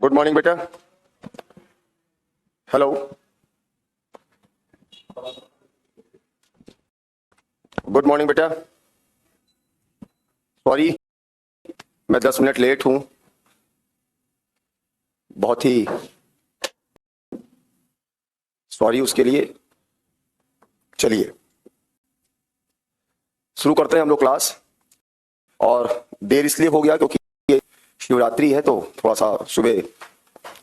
Good morning बेटा। Hello, good morning बेटा। Sorry, मैं 10 मिनट लेट हूं, बहुत ही सॉरी उसके लिए। चलिए शुरू करते हैं हम लोग क्लास। और देर इसलिए हो गया क्योंकि ये शिवरात्रि है, तो थोड़ा सा सुबह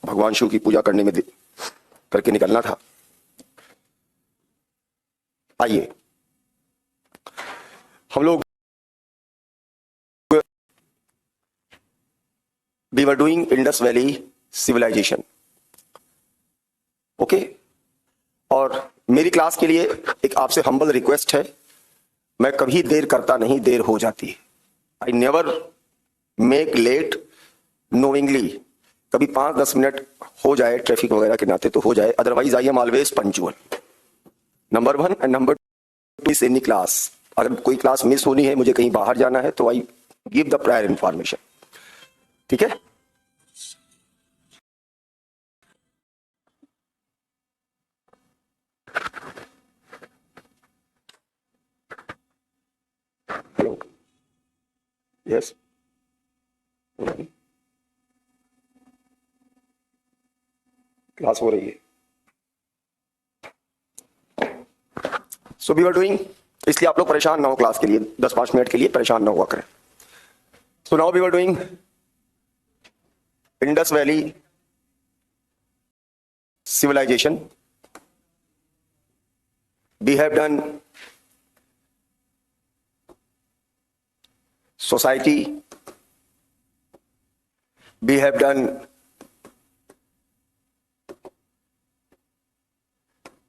भगवान शिव की पूजा करने में करके निकलना था। आइए हम लोग we were doing Indus valley civilisation, okay. और मेरी क्लास के लिए एक आपसे हम्बल रिक्वेस्ट है, मैं कभी देर करता नहीं, देर हो जाती है। I never make late knowingly. कभी 5-10 मिनट हो जाए ट्रैफिक वगैरह के नाते तो हो जाए, otherwise I am always punctual. Number 1 and number 2 is any class. अगर कोई क्लास मिस होनी है, मुझे कहीं बाहर जाना है, तो I give the prior information, ठीक है। हेलो, यस, क्लास हो रही है। सो वी आर डूइंग, इसलिए आप लोग परेशान ना हो क्लास के लिए, 10-5 मिनट के लिए परेशान ना हुआ करें। So now we are doing Indus valley civilization. We have done society, we have done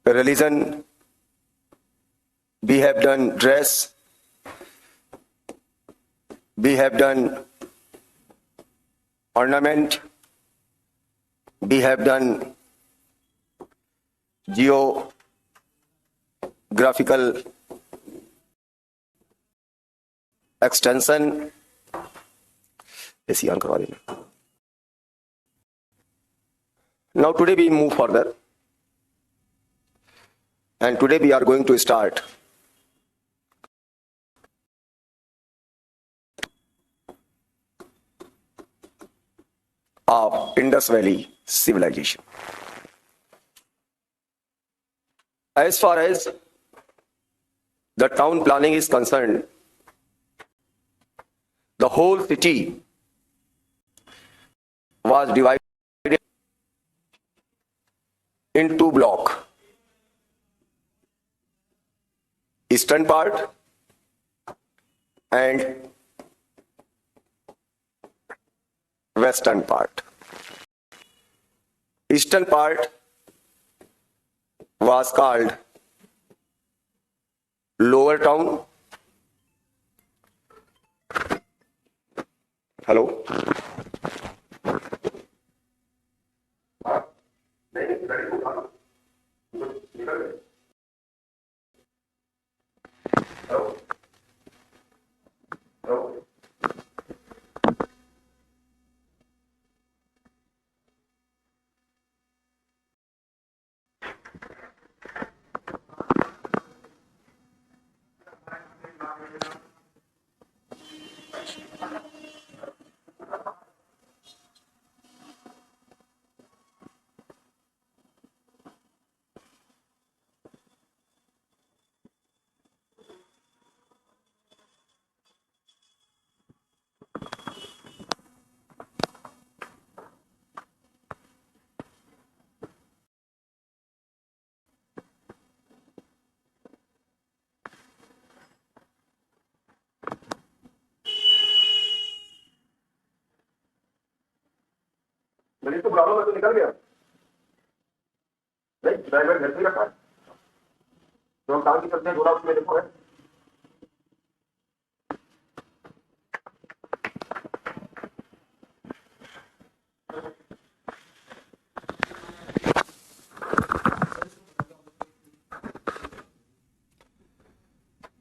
religion, we have done dress, we have done ornament, we have done geographical extension. ऐसी ऑन करवा देना। Now today we move further, and today we are going to start of Indus Valley civilization. As far as the town planning is concerned, the whole city was divided in 2 blocks, eastern part and western part. Eastern part was called lower town. Hello, मैंने तो problem है तो निकल गया नहीं, driver घर पे रखा है, जो हम काम की करते हैं, थोड़ा उसमें देखो है।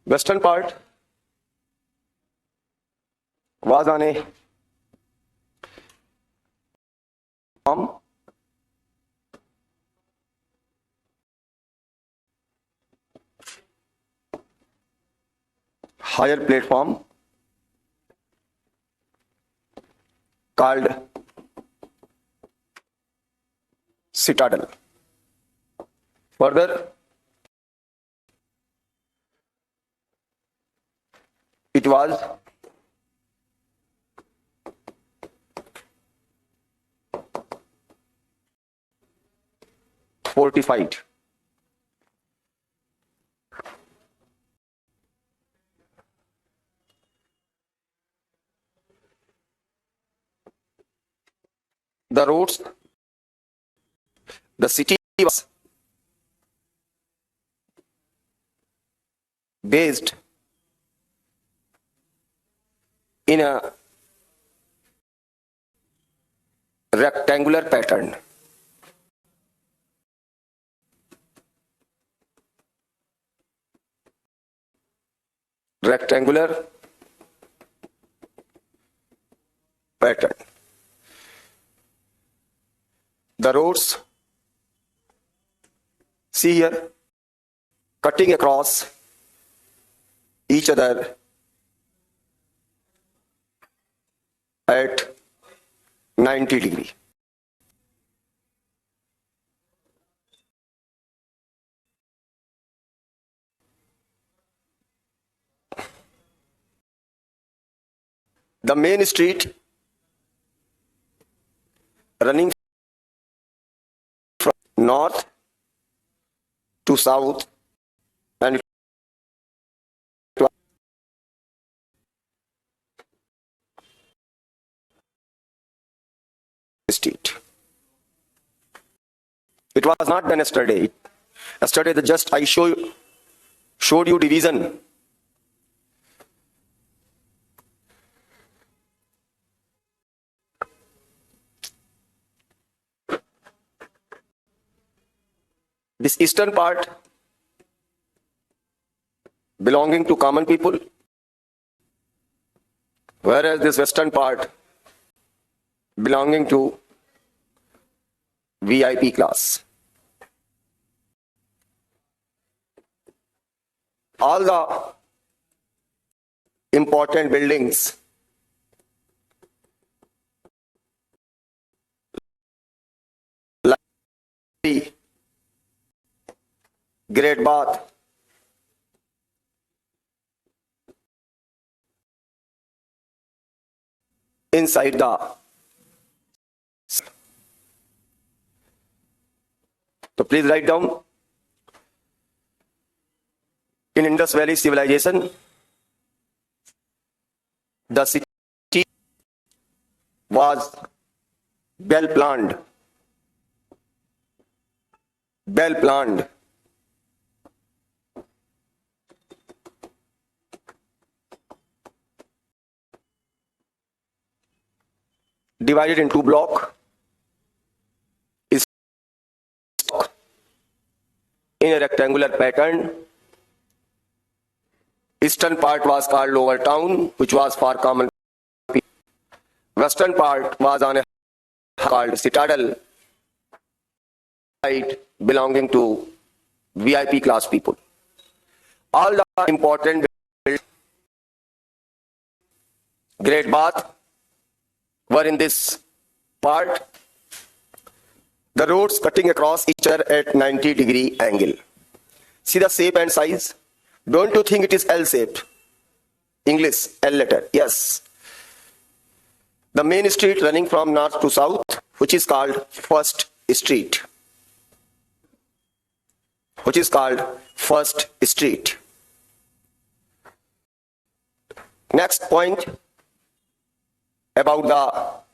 Western part was on a higher platform called citadel. Further, it was fortified. The roads, the city was based in a rectangular pattern. Rectangular pattern. The roads, see here, cutting across each other at 90 degree. The main street running from north to south and street. It was not done yesterday. Yesterday, I showed you division. This eastern part belonging to common people, whereas this western part belonging to VIP class. All the important buildings like the Great Bath, inside the so please write down. In Indus Valley civilization, the city was well planned. Well planned. Divided into blocks in a rectangular pattern. Eastern part was called Lower Town, which was for common people. Western part was on a called Citadel, side belonging to VIP class people. All the important Great Bath were in this part. The roads cutting across each other at 90 degree angle. See the shape and size? Don't you think it is L-shaped? English, L letter, yes. The main street running from north to south, which is called First Street. Which is called First Street. Next point about the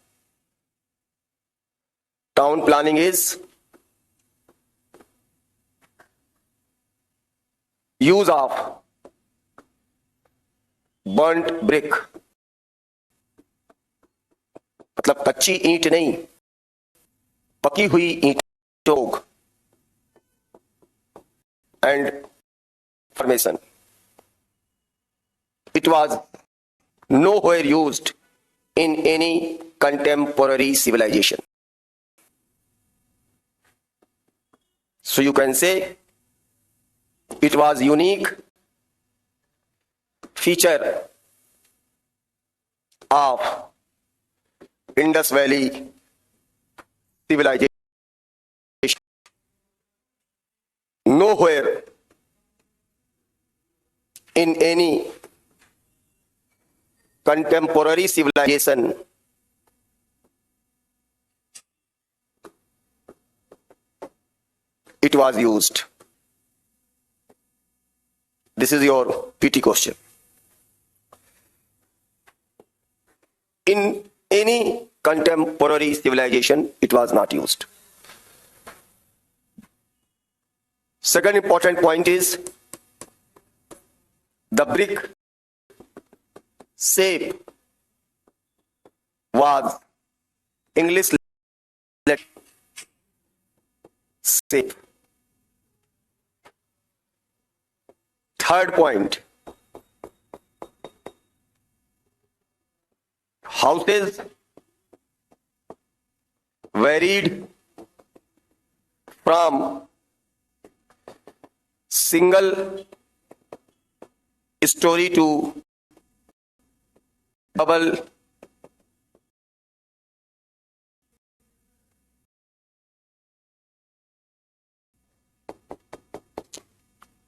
town planning is use of burnt brick. मतलब कच्ची ईंट नहीं, पकी हुई ईंट Chog and formation. It was nowhere used in any contemporary civilization. So you can say it was unique feature of Indus Valley civilization. Nowhere in any contemporary civilization it was used. This is your PT question. In any contemporary civilization, it was not used. Second important point is the brick shape was English shape. Third point, houses varied from single story to double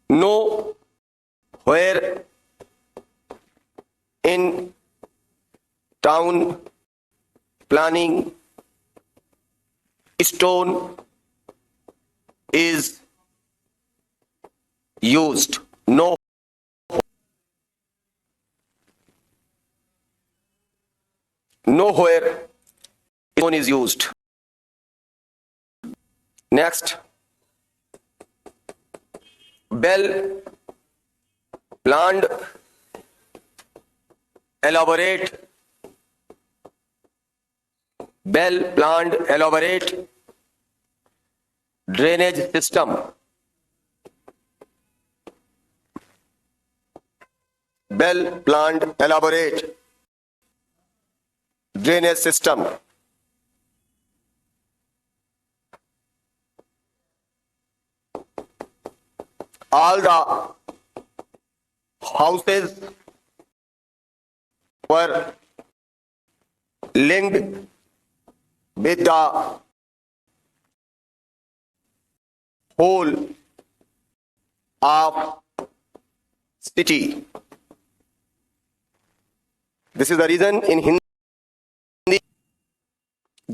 nowhere in town planning stone is used. Nowhere stone is used. Next, well planned, elaborate drainage system. Well planned, elaborate drainage system. All the houses were linked with the whole of city. This is the reason in Hindi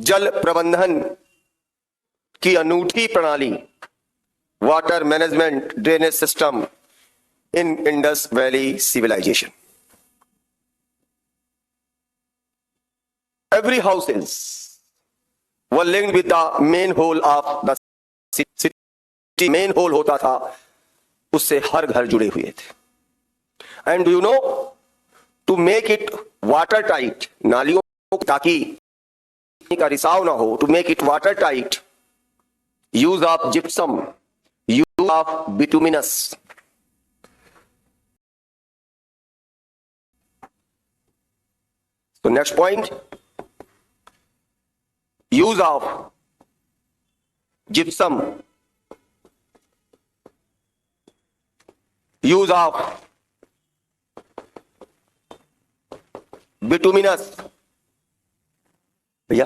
जल प्रबंधन की अनूठी प्रणाली water management drainage system in Indus Valley civilization. Every houses were linked with the main hole of the city. Main hole होता था, उससे हर घर जुड़े हुए थे. And do you know, to make it watertight, नालियों ताकि का रिसाव ना हो, to make it watertight, use of gypsum, use of bituminous. So next point, use of gypsum, use of bituminous. भैया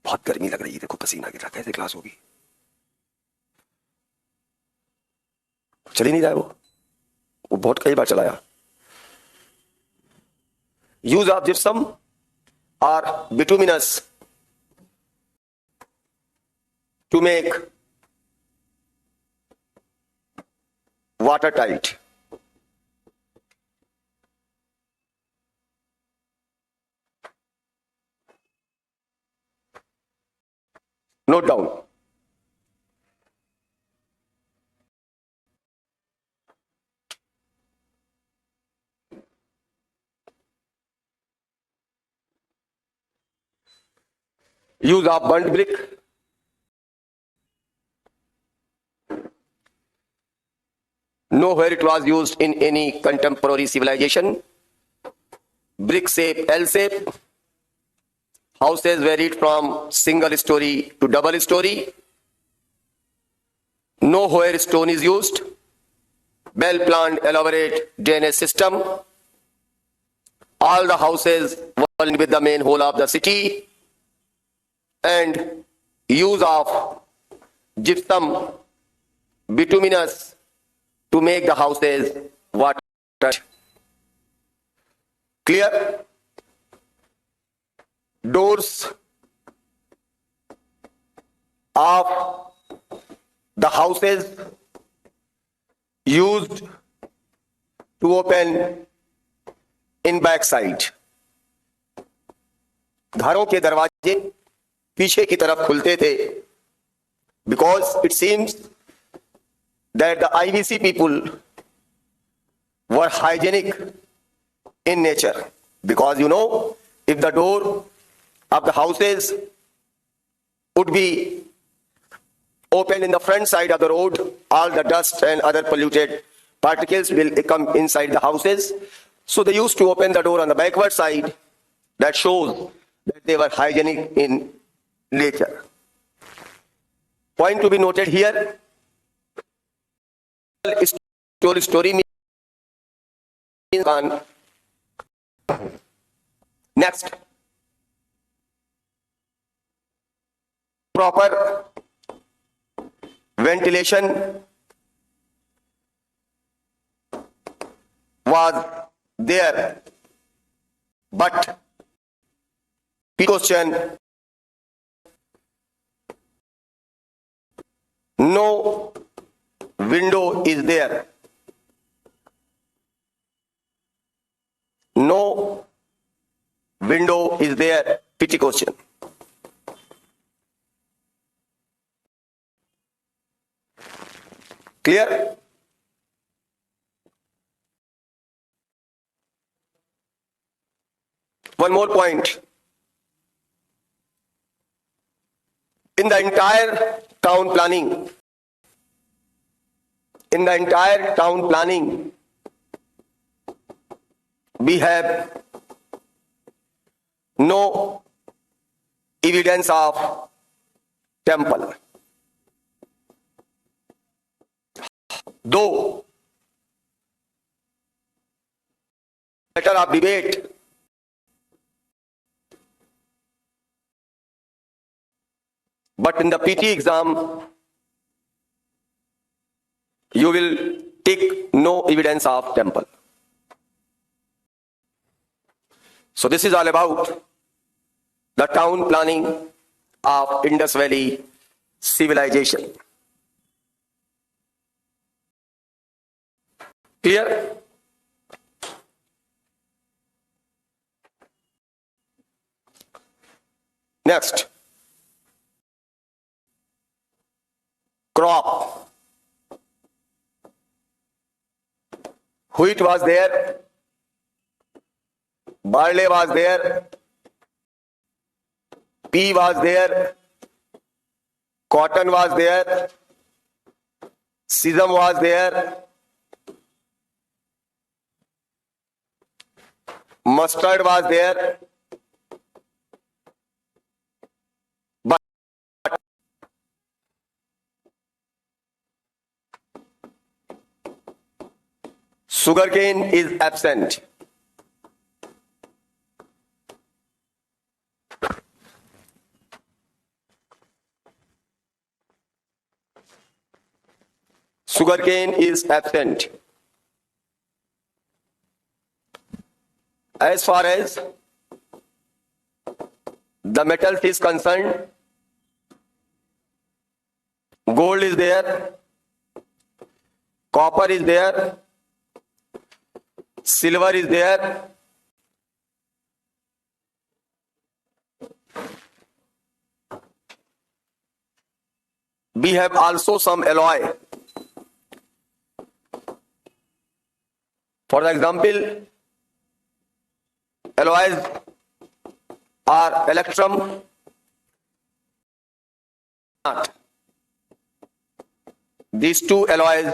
बहुत गर्मी लग रही है, देखो पसीना गिर रहा, कैसे क्लास होगी? चल ही नहीं रहा है वो बहुत कई बार चलाया. use of gypsum or bituminous to make watertight. Note down. Use of burnt brick. Nowhere it was used in any contemporary civilization. Brick shape, L shape. Houses varied from single story to double story. Nowhere stone is used. Well-planned, elaborate drainage system. All the houses were with the main hall of the city, and use of gypsum, bituminous to make the houses water. Clear? Doors of the houses used to open in back side. घरों के दरवाजे पीछे की तरफ खुलते थे, because it seems that the IVC people were hygienic in nature. Because you know, if the door of the houses would be open in the front side of the road, all the dust and other polluted particles will come inside the houses. So they used to open the door on the backward side. That shows that they were hygienic in nature. Point to be noted here. Story means on. Next. Proper ventilation was there, but question, no window is there. No window is there. Pity question. Clear? One more point. In the entire town planning, we have no evidence of temple. Though matter of debate, but in the PT exam, you will take no evidence of temple. So this is all about the town planning of Indus Valley civilization. Clear? Next. Crop. Wheat was there, barley was there, pea was there, cotton was there, sesame was there, mustard was there, but sugarcane is absent. Sugarcane is absent. As far as the metals is concerned, gold is there, copper is there, silver is there, we have also some alloy. For example, alloys are electrum, these two alloys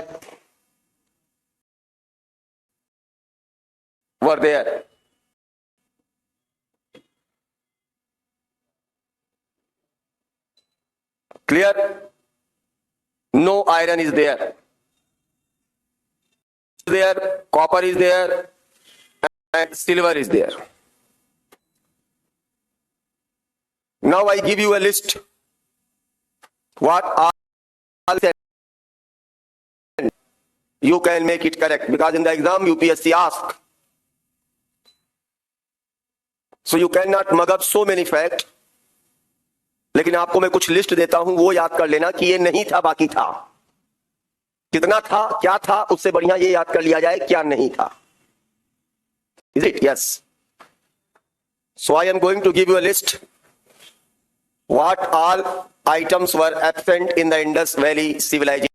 were there. Clear? no iron is there. Copper is there, and silver is there. Now I give you a list. What are you can make it correct, because in the exam UPSC ask. So you cannot mug up so many facts. लेकिन आपको मैं कुछ list देता हूं, वो याद कर लेना कि ये नहीं था, बाकी था। कितना था, क्या था, उससे बढ़िया ये याद कर लिया जाए क्या नहीं था। Is it? Yes. So I am going to give you a list. What all items were absent in the Indus Valley civilization?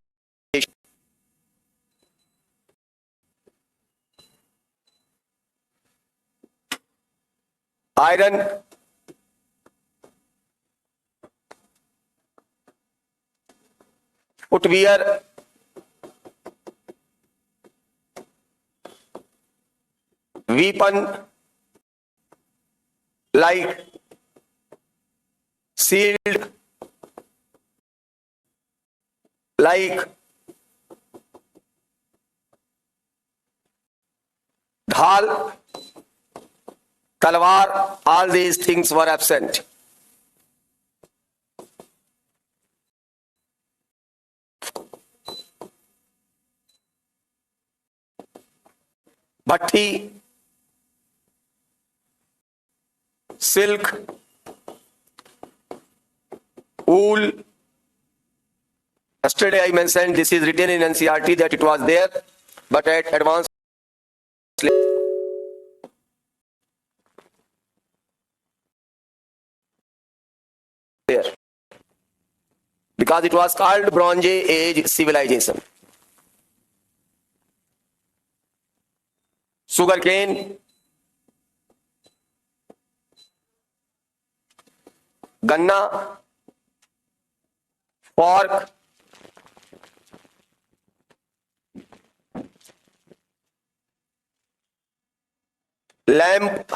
Iron, footwear, weapon like shield, like dhal, talwar, all these things were absent. Bhatti, silk, wool. Yesterday I mentioned this is written in NCERT that it was there, but at advanced there, because it was called Bronze Age civilization. Sugar cane, ganna, fork, lamp,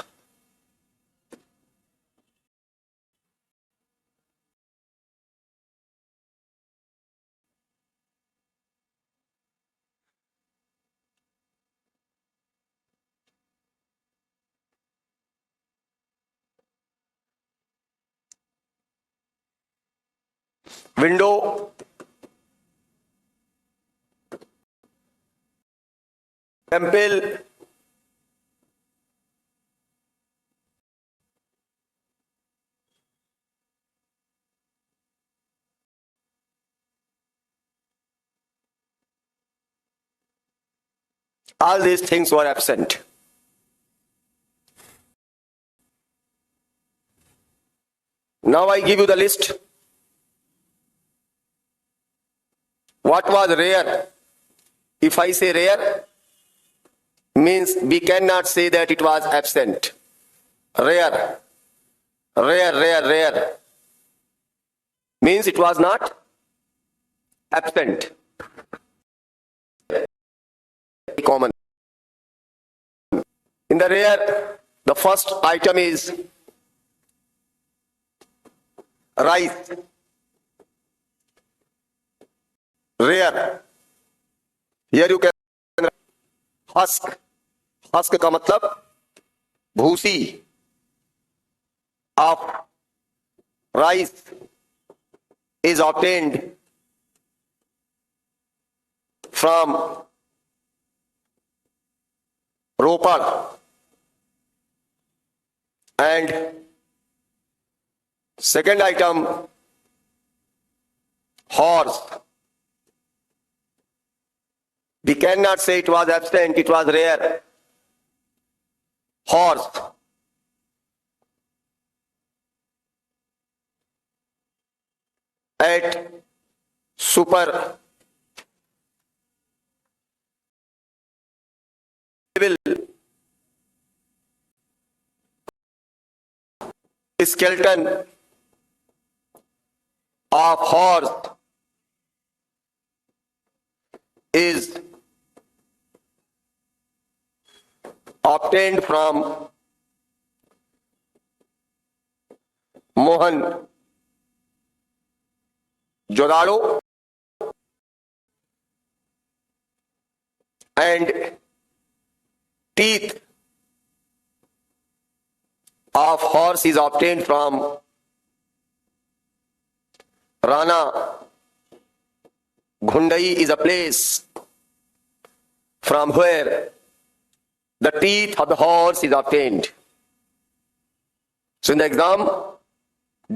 window, temple, all these things were absent. Now I give you the list. What was rare? If I say rare, means we cannot say that it was absent. Rare, rare means it was not absent. Common. In the rare, the first item is rice. Rare. Here you can husk. Husk का मतलब भूसी of rice is obtained from Ropar, and second item, horse. We cannot say it was absent, it was rare. Horse. At super level, skeleton of horse is obtained from Mohan Jodaro and teeth of horse is obtained from Rana. Ghundai is a place from where the teeth of the horse is obtained. So in the exam,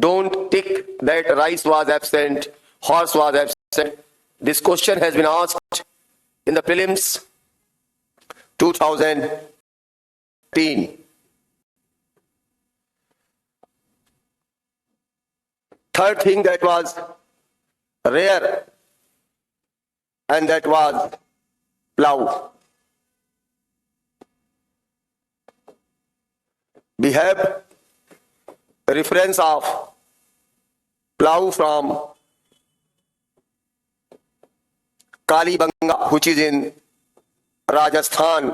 don't tick that rice was absent, horse was absent. This question has been asked in the prelims 2018. Third thing that was rare, and that was plough. We have a reference of plough from Kalibanga, which is in Rajasthan.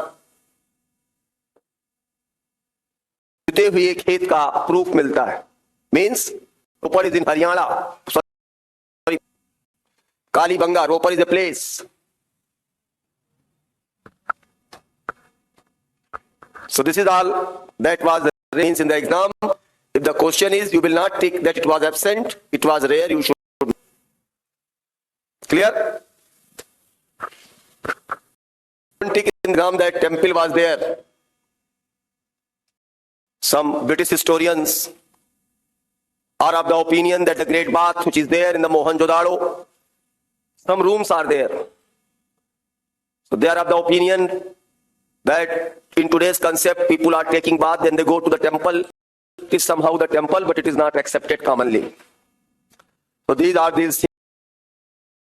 जुते हुए खेत का proof मिलता है, means Ropar is in Haryana, sorry Kalibangan, Ropar is a place. So this is all that was the range in the exam. If the question is, you will not tick that it was absent, it was rare, you should. Clear? Don't tick in the exam that temple was there. Some British historians are of the opinion that the Great Bath, which is there in the Mohenjo-daro, some rooms are there. So they are of the opinion that in today's concept, people are taking bath, then they go to the temple. It is somehow the temple, but it is not accepted commonly. So these are these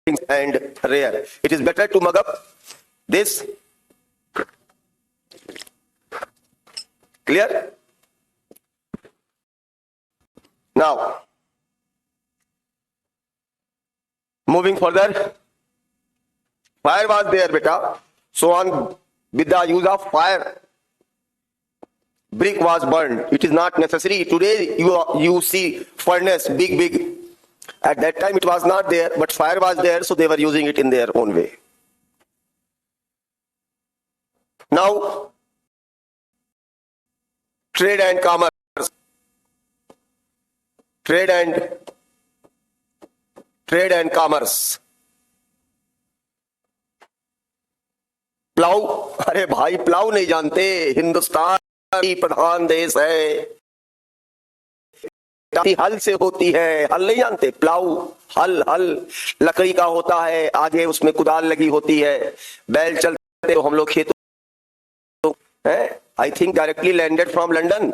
things and rare. It is better to mug up this. Clear? Now, moving further, fire was there, beta. So on with the use of fire, brick was burned. It is not necessary. Today you see furnace, big. At that time it was not there, but fire was there, so they were using it in their own way. Now, trade and commerce. Trade and commerce. Plough, अरे भाई plough नहीं जानते, हिंदुस्तान की प्रधान देश है, हल से होती है, हल नहीं जानते, प्लाऊ हल लकड़ी का होता है, आगे उसमें कुदाल लगी होती है, बैल चलते तो हम लोग खेतों है. I think directly landed from London.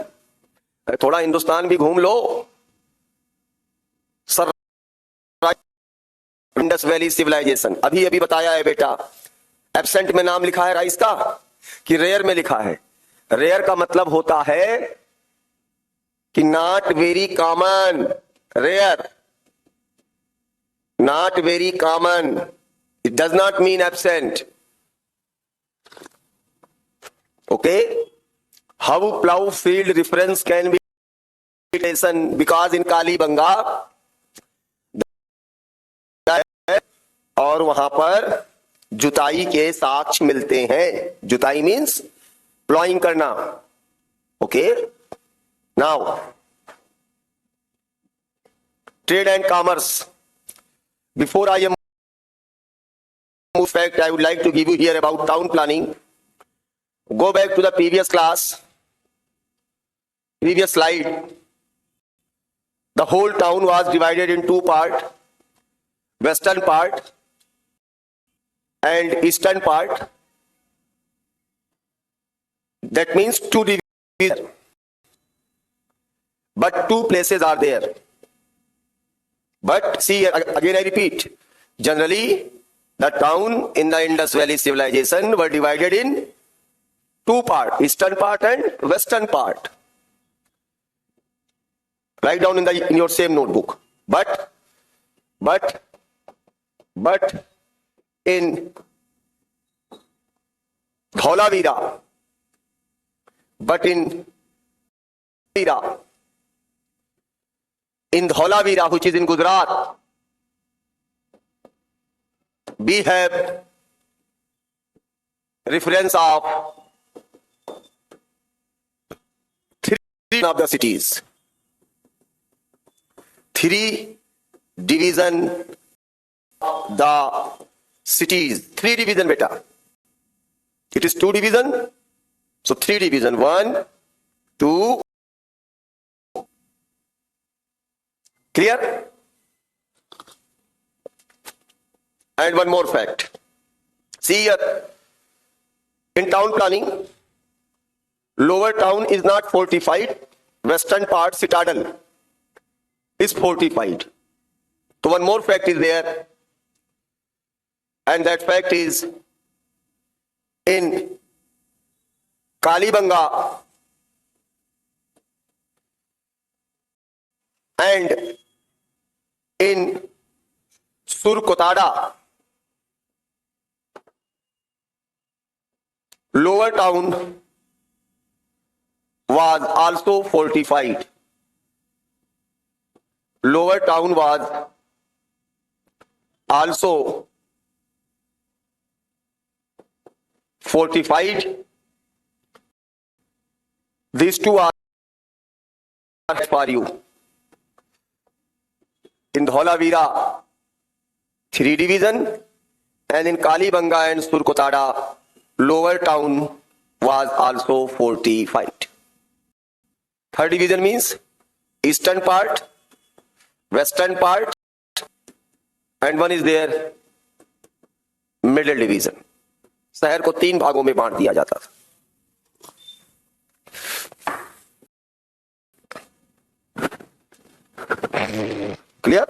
थोड़ा हिंदुस्तान भी घूम लो. सर इंडस वैली सिविलाइजेशन अभी बताया है बेटा. एब्सेंट में नाम लिखा है राइस का कि रेयर में लिखा है. रेयर का मतलब होता है कि not very common. Rare, not very common. It does not mean absent. Okay. How plough field reference can be because in Kalibangan और वहां पर जुताई के साक्ष्य मिलते हैं. जुताई मीन्स प्लॉइंग करना. Okay. Now trade and commerce. Before I am fact I would like to give you here about town planning. Go back to the previous class, previous slide. The whole town was divided in two parts, western part and eastern part. That means two divisions, but two places are there. But see, again I repeat, generally the town in the Indus Valley civilization were divided in two parts, eastern part and western part. Write down in your same notebook. But in Dholavira, in Dholavira, which is in Gujarat, we have reference of three of the cities. Three division the cities. Three division beta. It is two division. So three division. 1, 2. Clear? And one more fact. See here. In town planning, lower town is not fortified. Western part, citadel, is fortified. So one more fact is there. And that fact is in Kalibanga and in Surkotada, lower town was also fortified. Lower town was also fortified. These two are for you. In Dholavira, 3 division, and in Kalibanga and Surkotada, lower town was also fortified. Third division means eastern part, western part, and one is there middle division. शहर को 3 भागों में बांट दिया जाता था. Clear?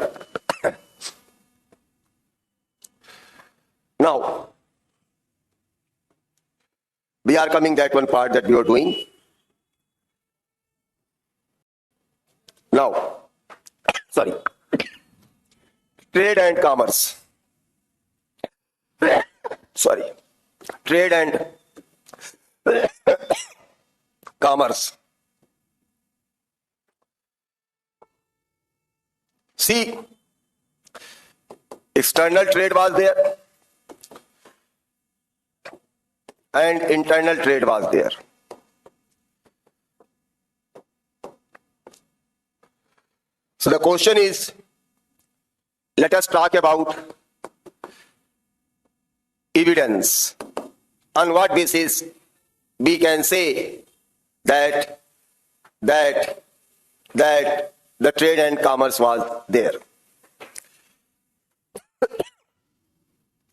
Now, we are coming that one part that we are doing. Now, sorry, trade and commerce. Sorry, trade and commerce. See, external trade was there and internal trade was there. So the question is, let us talk about evidence. On what basis we can say that the trade and commerce was there.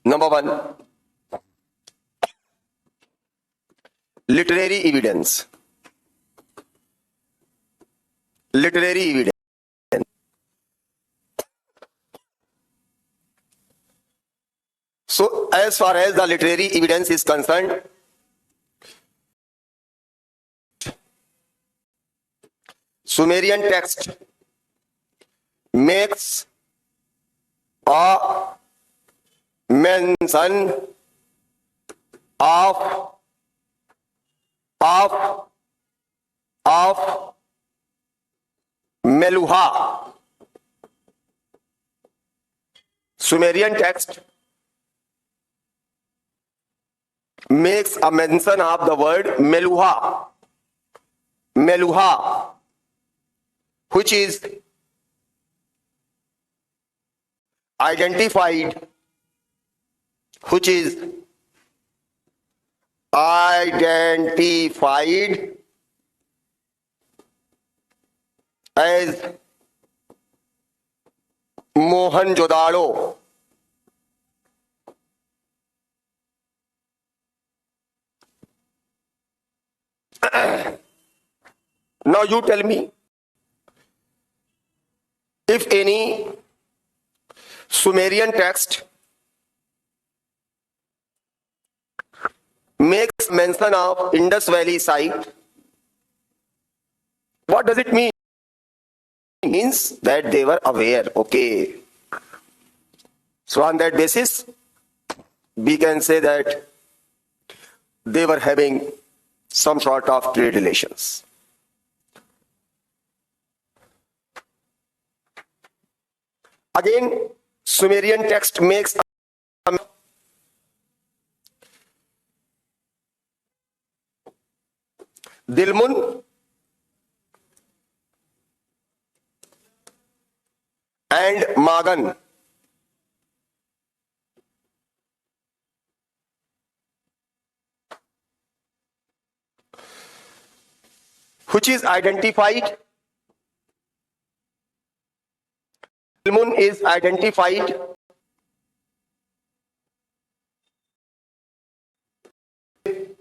Number 1, literary evidence. Literary evidence. So, as far as the literary evidence is concerned, Sumerian text makes a mention of Meluha. Sumerian text makes a mention of the word Meluha. Meluha, which is identified as Mohenjo-daro. Now you tell me, if any Sumerian text makes mention of Indus Valley site, what does it mean? It means that they were aware. Okay. So on that basis, we can say that they were having some sort of trade relations. Again, Sumerian text makes Dilmun and Magan. Which is identified. Dilmun is identified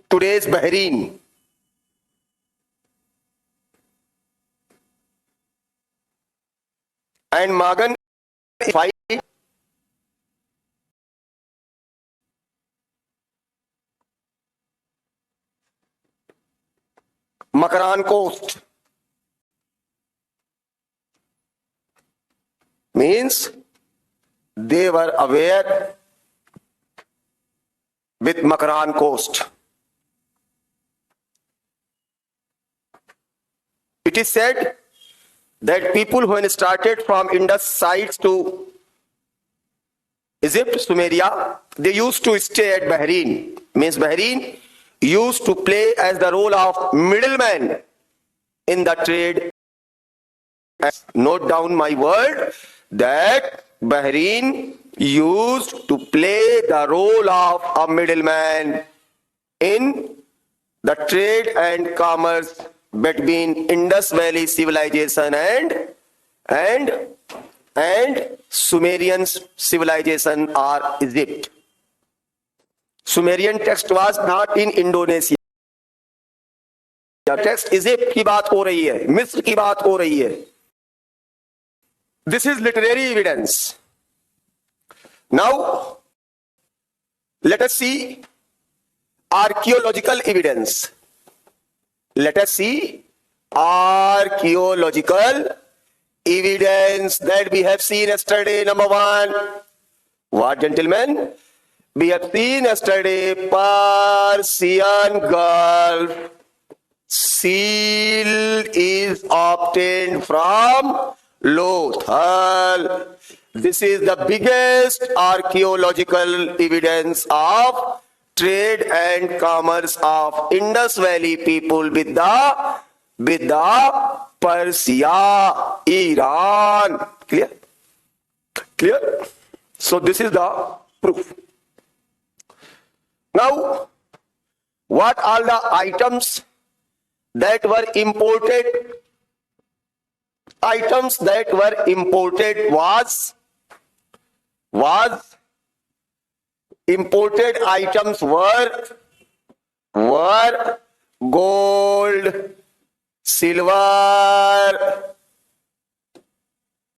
today's Bahrain. And Magan is fight Makran coast. Means they were aware with Makran coast. It is said that people when started from Indus sides to Egypt, Sumeria, they used to stay at Bahrain. Means Bahrain used to play as the role of middleman in the trade. Note down my word that Bahrain used to play the role of a middleman in the trade and commerce between Indus Valley civilization and Sumerian civilization or Egypt. Sumerian text was not in Indonesia. Text Egypt की बात हो रही है, मिस्र की बात हो रही है. This is literary evidence. Now, let us see archaeological evidence. Let us see archaeological evidence that we have seen yesterday. Number one, what, gentlemen? We have seen yesterday Persian Gulf seal is obtained from Lothal. This is the biggest archaeological evidence of trade and commerce of Indus Valley people with the Persia, Iran. Clear? Clear? So this is the proof. Now, what are the items that were imported? Items that were imported was imported items were gold, silver,